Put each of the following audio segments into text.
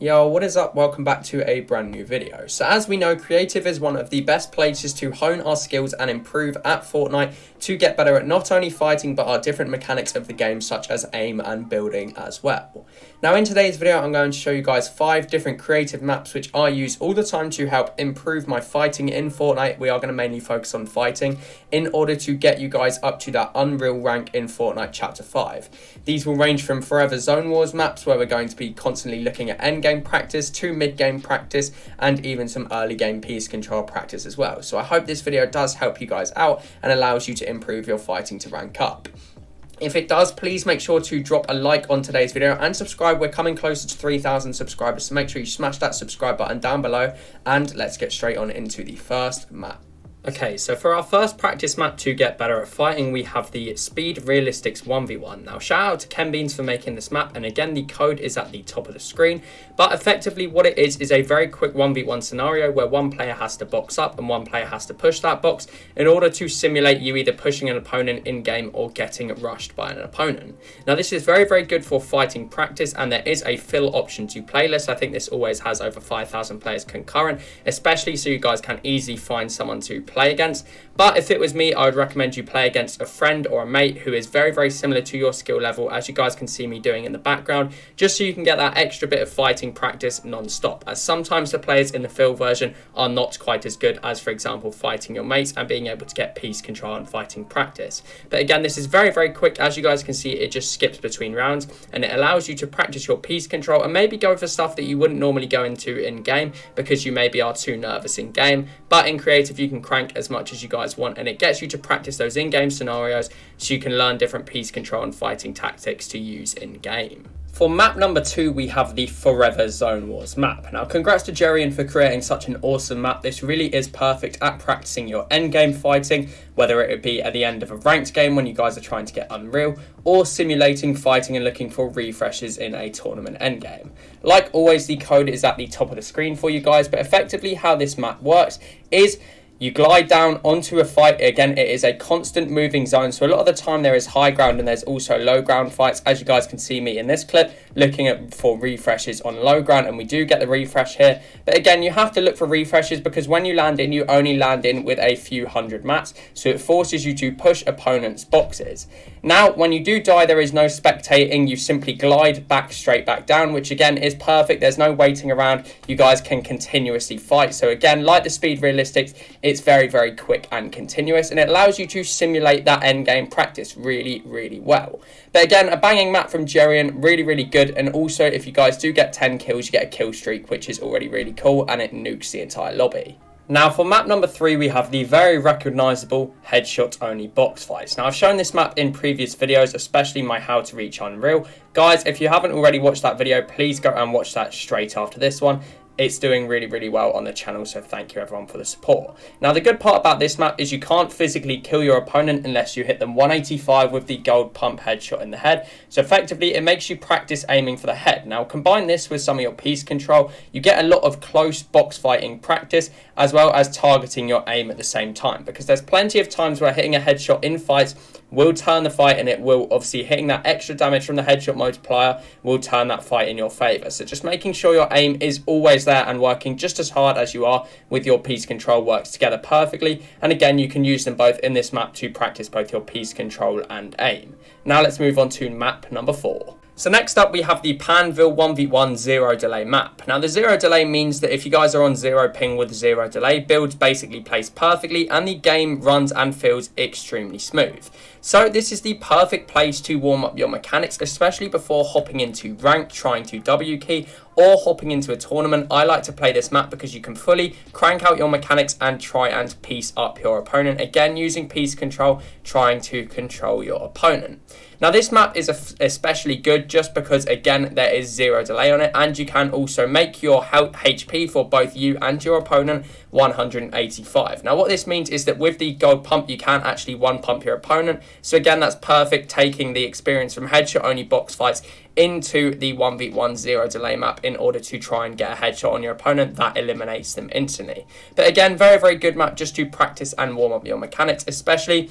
Yo, what is up? Welcome back to a brand new video. So as we know, creative is one of the best places to hone our skills and improve at Fortnite to get better at not only fighting but our different mechanics of the game such as aim and building as well. Now in today's video I'm going to show you guys 5 different creative maps which I use all the time to help improve my fighting in Fortnite. We are going to mainly focus on fighting in order to get you guys up to that Unreal rank in Fortnite Chapter 5. These will range from Forever Zone Wars maps where we're going to be constantly looking at endgame practice to mid-game practice and even some early game piece control practice as well. So I hope this video does help you guys out and allows you to improve your fighting to rank up. If it does, please make sure to drop a like on today's video and subscribe. We're coming closer to 3,000 subscribers, so make sure you smash that subscribe button down below and let's get straight on into the first map. Okay, so for our first practice map to get better at fighting, we have the Speed Realistics 1v1. Now, shout out to Ken Beans for making this map, and again, the code is at the top of the screen. But effectively, what it is a very quick 1v1 scenario where one player has to box up and one player has to push that box in order to simulate you either pushing an opponent in-game or getting rushed by an opponent. Now, this is very, very good for fighting practice, and there is a fill option to playlist. I think this always has over 5,000 players concurrent, especially so you guys can easily find someone to play against. But if it was me, I would recommend you play against a friend or a mate who is very, very similar to your skill level, as you guys can see me doing in the background, just so you can get that extra bit of fighting practice non-stop, as sometimes the players in the fill version are not quite as good as, for example, fighting your mates and being able to get piece control and fighting practice. But again, this is very, very quick. As you guys can see, it just skips between rounds and it allows you to practice your piece control and maybe go for stuff that you wouldn't normally go into in game because you maybe are too nervous in game. But in creative, you can crank as much as you guys want, and it gets you to practice those in-game scenarios so you can learn different piece control and fighting tactics to use in game. For map number 2, we have the Forever Zone Wars map. Now, congrats to Jerian for creating such an awesome map. This really is perfect at practicing your endgame fighting, whether it be at the end of a ranked game when you guys are trying to get Unreal, or simulating fighting and looking for refreshes in a tournament endgame. Like always, the code is at the top of the screen for you guys, but effectively how this map works is you glide down onto a fight. Again, it is a constant moving zone, so a lot of the time there is high ground and there's also low ground fights, as you guys can see me in this clip looking for refreshes on low ground, and we do get the refresh here. But again, you have to look for refreshes because when you land in, you only land in with a few hundred mats, so it forces you to push opponents' boxes. Now, when you do die, there is no spectating. You simply glide back straight back down, which again is perfect. There's no waiting around. You guys can continuously fight. So again, like the Speed Realistics, it's very, very quick and continuous, and it allows you to simulate that end game practice really, really well. But again, a banging map from Jerian, really, really good. And also, if you guys do get 10 kills, you get a kill streak, which is already really cool, and it nukes the entire lobby. Now for map number 3, we have the very recognisable headshot only box fights. Now I've shown this map in previous videos, especially my how to reach Unreal. Guys, if you haven't already watched that video, please go and watch that straight after this one. It's doing really, really well on the channel, so thank you everyone for the support. Now the good part about this map is you can't physically kill your opponent unless you hit them 185 with the gold pump headshot in the head. So effectively it makes you practice aiming for the head. Now combine this with some of your piece control, you get a lot of close box fighting practice as well as targeting your aim at the same time, because there's plenty of times where hitting a headshot in fights will turn the fight, and it will obviously hitting that extra damage from the headshot multiplier will turn that fight in your favour. So just making sure your aim is always there and working just as hard as you are with your piece control works together perfectly. And again, you can use them both in this map to practice both your piece control and aim. Now let's move on to map number 4. So next up we have the Panville 1v1 zero delay map. Now the zero delay means that if you guys are on zero ping with zero delay, builds basically place perfectly and the game runs and feels extremely smooth. So this is the perfect place to warm up your mechanics, especially before hopping into rank, trying to W key, or hopping into a tournament. I like to play this map because you can fully crank out your mechanics and try and piece up your opponent. Again, using piece control, trying to control your opponent. Now this map is especially good just because, again, there is zero delay on it, and you can also make your HP for both you and your opponent 185. Now what this means is that with the gold pump, you can actually one pump your opponent. So again, that's perfect, taking the experience from headshot only box fights into the 1v1 zero delay map in order to try and get a headshot on your opponent that eliminates them instantly. But again, very, very good map just to practice and warm up your mechanics, especially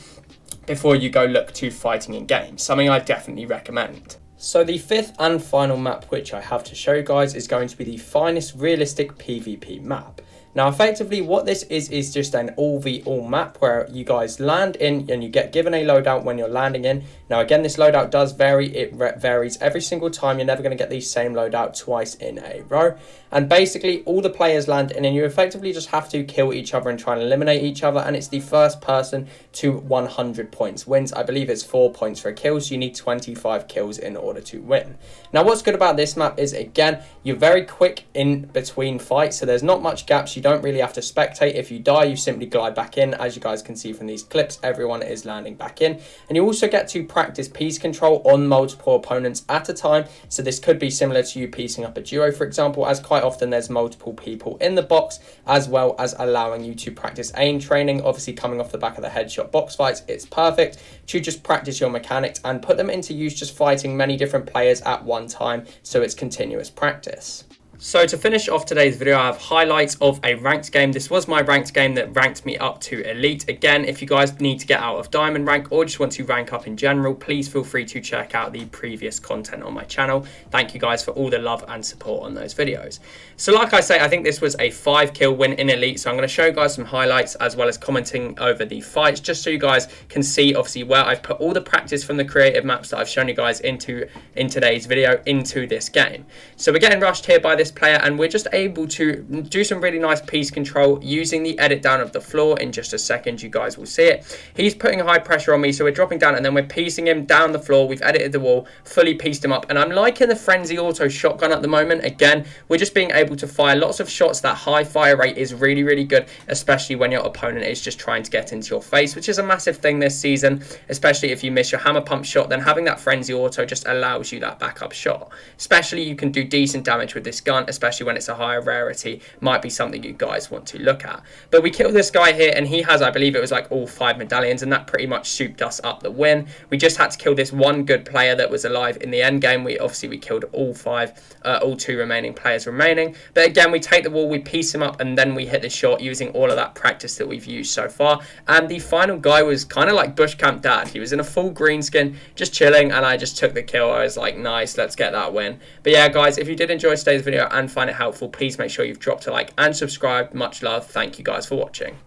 before you go look to fighting in game, something I definitely recommend. So the fifth and final map which I have to show you guys is going to be the Finest Realistic PvP map. Now effectively what this is just an all v all map where you guys land in and you get given a loadout when you're landing in. Now again, this loadout does vary, it varies every single time. You're never going to get the same loadout twice in a row. And basically all the players land in and you effectively just have to kill each other and try and eliminate each other, and it's the first person to 100 points wins. I believe it's 4 points for a kill, so you need 25 kills in order to win. Now what's good about this map is, again, you're very quick in between fights, so there's not much gaps. You don't really have to spectate. If you die, you simply glide back in. As you guys can see from these clips, everyone is landing back in. And you also get to practice piece control on multiple opponents at a time. So this could be similar to you piecing up a duo, for example, as quite often there's multiple people in the box, as well as allowing you to practice aim training. Obviously coming off the back of the headshot box fights, it's perfect to just practice your mechanics and put them into use just fighting many different players at one time, so it's continuous practice. So to finish off today's video, I have highlights of a ranked game. This was my ranked game that ranked me up to Elite. Again, if you guys need to get out of Diamond rank or just want to rank up in general, please feel free to check out the previous content on my channel. Thank you guys for all the love and support on those videos. So like I say, I think this was a 5-kill win in Elite. So I'm going to show you guys some highlights as well as commenting over the fights, just so you guys can see obviously where I've put all the practice from the creative maps that I've shown you guys in today's video into this game. So we're getting rushed here by this player and we're just able to do some really nice piece control using the edit down of the floor. In just a second you guys will see it. He's putting high pressure on me, so we're dropping down and then we're piecing him down the floor. We've edited the wall, fully pieced him up, and I'm liking the Frenzy Auto shotgun at the moment. Again, we're just being able to fire lots of shots. That high fire rate is really, really good, especially when your opponent is just trying to get into your face, which is a massive thing this season, especially if you miss your hammer pump shot. Then having that Frenzy Auto just allows you that backup shot. Especially you can do decent damage with this gun, especially when it's a higher rarity. Might be something you guys want to look at. But we killed this guy here and he has, I believe it was like all 5 medallions, and that pretty much souped us up the win. We just had to kill this one good player that was alive in the end game. We killed all 2 remaining players remaining. But again, we take the wall, we piece him up, and then we hit the shot using all of that practice that we've used so far. And the final guy was kind of like Bush Camp Dad. He was in a full green skin, just chilling, and I just took the kill. I was like, nice, let's get that win. But yeah, guys, if you did enjoy today's video and find it helpful, please make sure you've dropped a like and subscribed. Much love. Thank you guys for watching.